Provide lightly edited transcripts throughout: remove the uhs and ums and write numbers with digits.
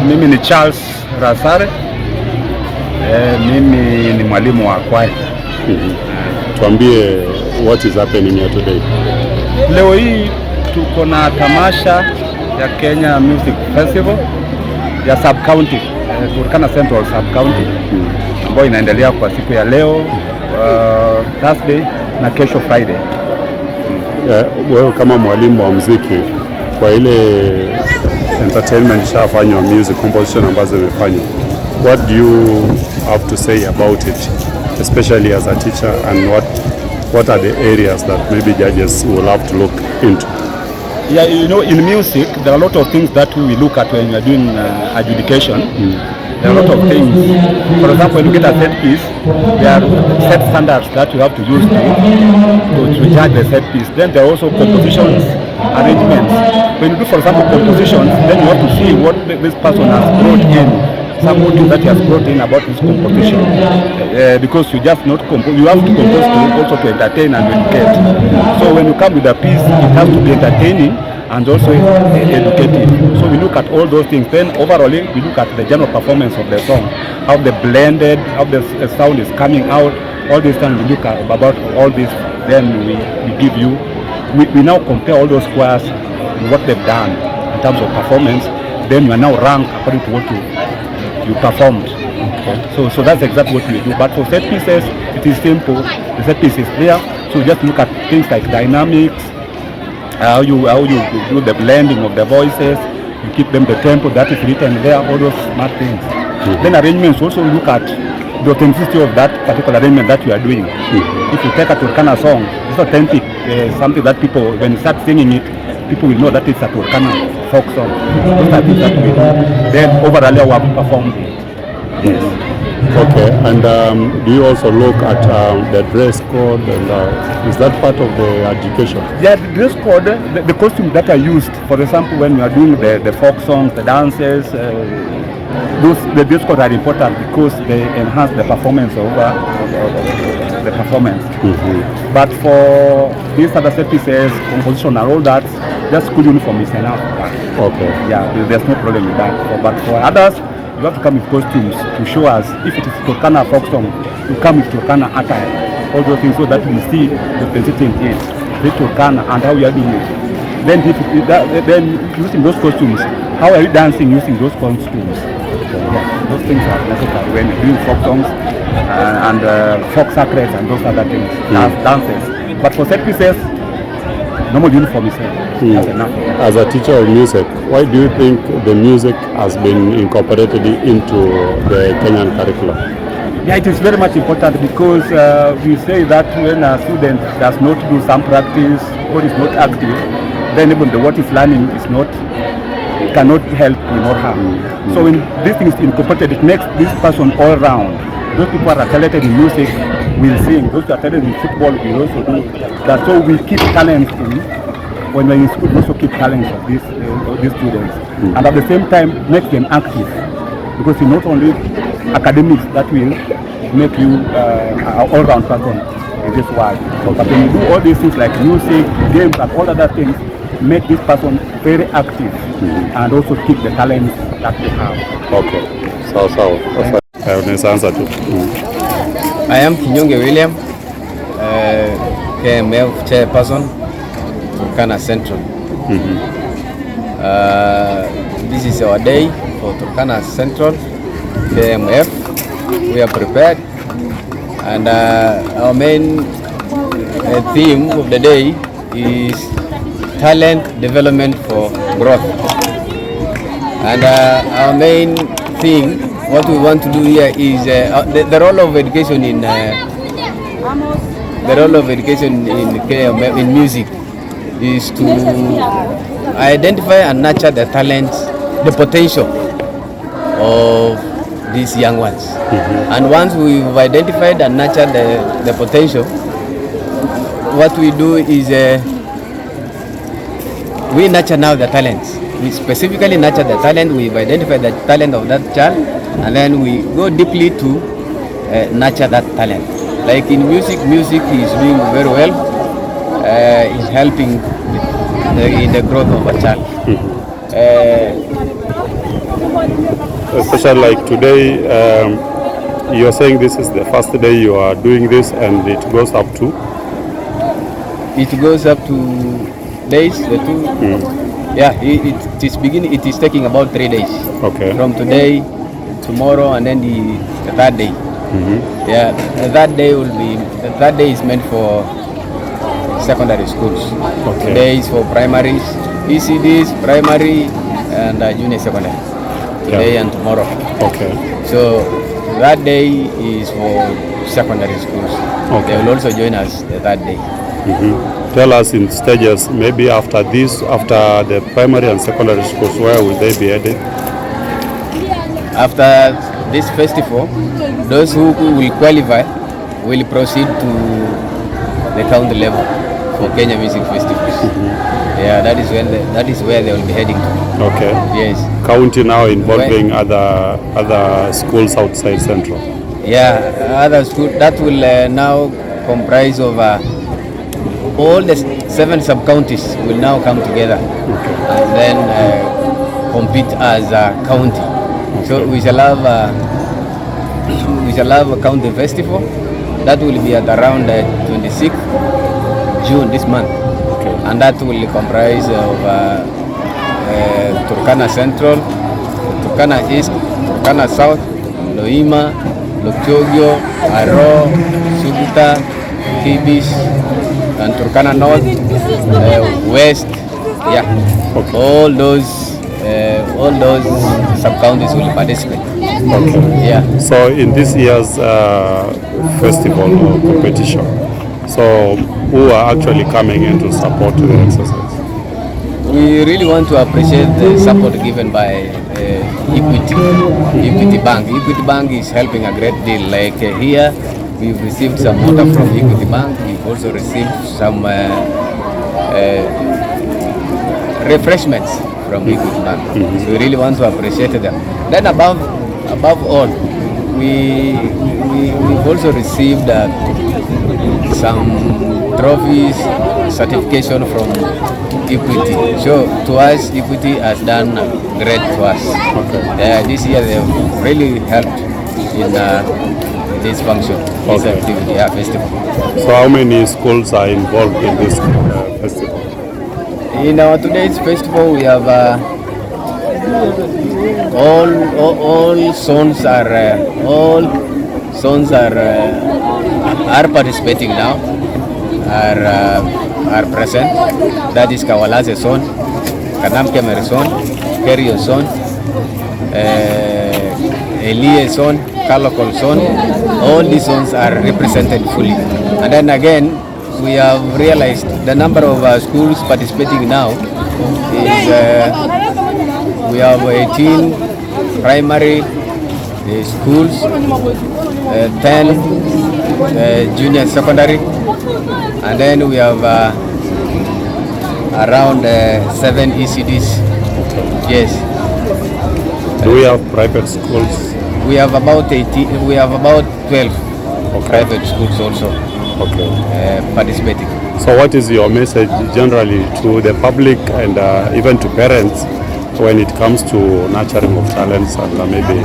Mimi ni Charles Rasare. Mimi ni mwalimu wa kwaya. Tuambie what is happening here today. Leo hii tuko na tamasha ya Kenya Music Festival ya Sub County, Turkana Central Sub County, ambayo inaendelea kwa siku ya leo Thursday na kesho Friday. Wewe kama mwalimu wa muziki, kwa ile entertainment shafanywa, music composition ambazo zimefanywa, what do you have to say about it, especially as a teacher, and what are the areas that maybe judges will have to look into? Yeah, you know, in music there are a lot of things that we look at when we are doing adjudication. There are a lot of things. For example, when you get a set piece, there are set standards that you have to use to judge the set piece. Then there are also compositions, arrangements. When you do, for example, compositions, then you have to see what this person has brought in, some motive that he has brought in about this composition. Because you just not compose, you have to compose also to entertain and educate. So when you come with a piece, it has to be entertaining and also educative. So we look at all those things. Then overall, we look at the general performance of the song, how the blended, how the sound is coming out. All this time we look at about all this. Then we give you. We now compare all those choirs and what they've done in terms of performance. Then you are now ranked according to what you performed. Okay. So that's exactly what we do. But for set pieces, it is simple. The set piece is there. So we just look at things like dynamics, how you do the blending of the voices, you keep them the tempo that is written there, all those smart things. Then arrangements also look at the authenticity of that particular arrangement that you are doing. If you take a Turkana song, it's authentic, something that people, when you start singing it, people will know that it's a Turkana folk song. Those are things that we do. Then overall we have performed it. Yes. Okay, and do you also look at the dress code, and is that part of the education? Yeah, the dress code, the costumes that are used, for example, when you are doing the folk songs, the dances, the dress code are important because they enhance the performance of the performance. But for these other set pieces, composition and all that, just school uniform is enough. Okay. Yeah, there's no problem with that. But for others, you have to come with costumes to show us. If it is Turkana folk song, you come with Turkana attire, all those things, so that we see the authenticity in it, the Turkana and how we are doing it. Then using those costumes, how are you dancing using those costumes? Yeah, those things are necessary when you're doing folk songs and folk sacrets and those other things, dances. But for set pieces, normal uniform is enough. As a teacher of music, why do you think the music has been incorporated into the Kenyan curriculum? Yeah, it is very much important because we say that when a student does not do some practice or is not active, then even what is learning is not, cannot help him or her. So when this thing is incorporated, it makes this person all round. Those people are talented in music will sing. Those who are talented in football will also do that. So we keep talents in. When we're in school, we also keep talents of these students. And at the same time, make them active. Because it's not only academics that will make you an all-round person in this world. But when you do all these things like music, games, and all other things, make this person very active and also keep the talents that they have. Okay. So. I am Kinyonge William, KMFF chairperson, Turkana Central. This is our day for Turkana Central, KMF. We are prepared, and our main theme of the day is talent development for growth. And our main thing, what we want to do here is the role of education in KMF, in music, is to identify and nurture the talents, the potential of these young ones. And once we've identified and nurtured the potential, what we do is we nurture now the talents. We specifically nurture the talent. We've identified the talent of that child, and then we go deeply to nurture that talent. Like in music is doing very well. Is helping in the growth of a child. especially like today, you're saying this is the first day you are doing this, and it goes up to? It goes up to days, the two. Yeah, it is beginning. It is taking about 3 days. Okay. From today, tomorrow, and then the third day. Yeah, that day will be. That day is meant for secondary schools. Okay. Today is for primaries, ECDs, primary, and junior secondary. Today and tomorrow. Okay. So that day is for secondary schools. Okay. They will also join us the third day. Tell us in stages, maybe after this, after the primary and secondary schools, where will they be headed? After this festival, those who will qualify will proceed to the county level for Kenya Music Festivals. Yeah, that is where they will be heading to. Okay. Yes. County now involving other schools outside Central. Yeah, other school that will now comprise of all the 7 sub-counties will now come together and then compete as a county. So we shall have a county festival that will be at around 26th June this month, and that will comprise of Turkana Central, Turkana East, Turkana South, Loima, Lokchogyo, Aro, Suguta, Kibis, and Turkana North, West. Yeah, all those sub-counties will participate. Okay. Yeah. So in this year's festival or competition, so who are actually coming in to support the exercise? We really want to appreciate the support given by Equity Bank. Equity Bank is helping a great deal. Like here, we've received some water from Equity Bank. We've also received some refreshments from Equity Bank. So we really want to appreciate them. Then above all, we've also received some trophies, certification from Equity. So to us, Equity has done great to us. This year they've really helped in this function, this activity, festival. So how many schools are involved in this festival? In our today's festival, we have all sons are participating now, are present. That is Kawalaze son, Kanamkemer son, Kerio son, Elie son, Kalokol son. All these sons are represented fully. And then again, we have realized the number of schools participating now is we have 18 primary schools, 10 junior secondary, and then we have around 7 ECDs. Yes. Do we have private schools? We have about 18. We have about 12 private schools also participating. So what is your message generally to the public and even to parents when it comes to nurturing of talents and maybe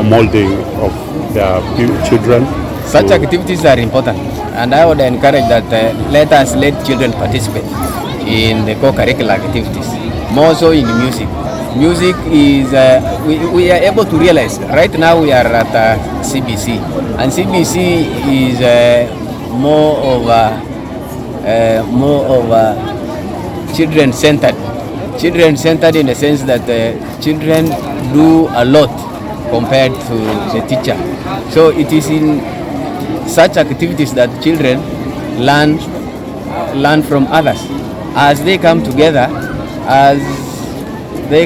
molding of their children? Such activities are important, and I would encourage that let children participate in the co-curricular activities, more so in music. Music is, we are able to realize, right now we are at CBC, and CBC is more of children-centered. Children-centered in the sense that children do a lot compared to the teacher. So it is in such activities that children learn from others. As they come together, they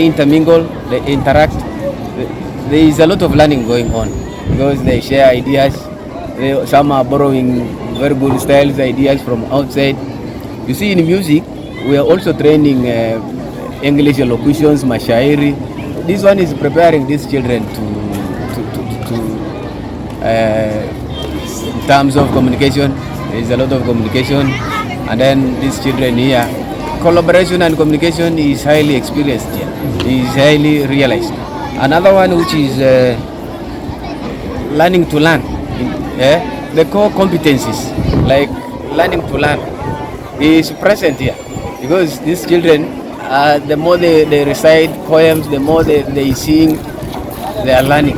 intermingle, they interact. There is a lot of learning going on because they share ideas. Some are borrowing very good styles, ideas from outside. You see, in music, we are also training English elocutions, mashairi. This one is preparing these children to in terms of communication. There is a lot of communication, and then these children here, collaboration and communication is highly experienced here. Is highly realized, Another one which is learning to learn. The core competencies like learning to learn is present here because these children, the more they recite poems, the more they sing, they are learning.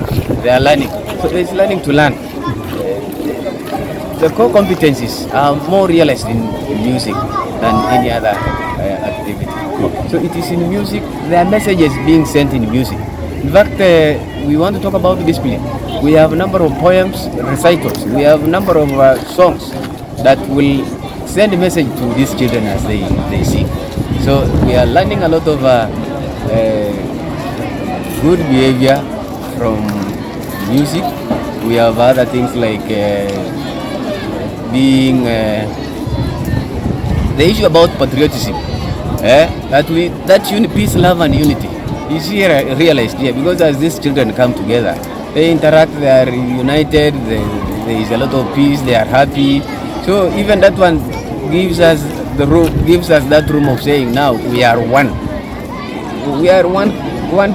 So it's learning to learn. The core competencies are more realized in music than any other activity. So it is in music, there are messages being sent in music. In fact, we want to talk about discipline. We have a number of poems, recitals. We have a number of songs that will send a message to these children as they sing. So we are learning a lot of good behavior from music. We have other things like being the issue about patriotism. Peace, love, and unity is here realized here because as these children come together, they interact, they are united, there is a lot of peace, they are happy. So even that one gives us that room of saying now we are one. We are one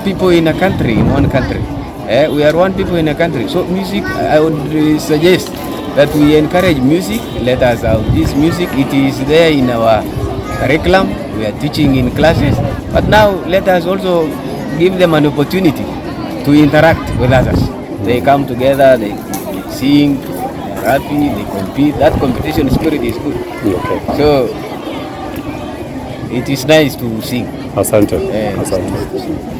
people in a country, in one country. We are one people in a country. So music, I would suggest that we encourage music. Let us have this music. It is there in our curriculum. We are teaching in classes. But now let us also give them an opportunity to interact with others. They come together, they sing, they are happy, they compete. That competition spirit is good. Okay. So it is nice to sing. Asante. Asante.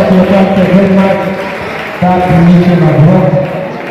Thank you very much. That permission of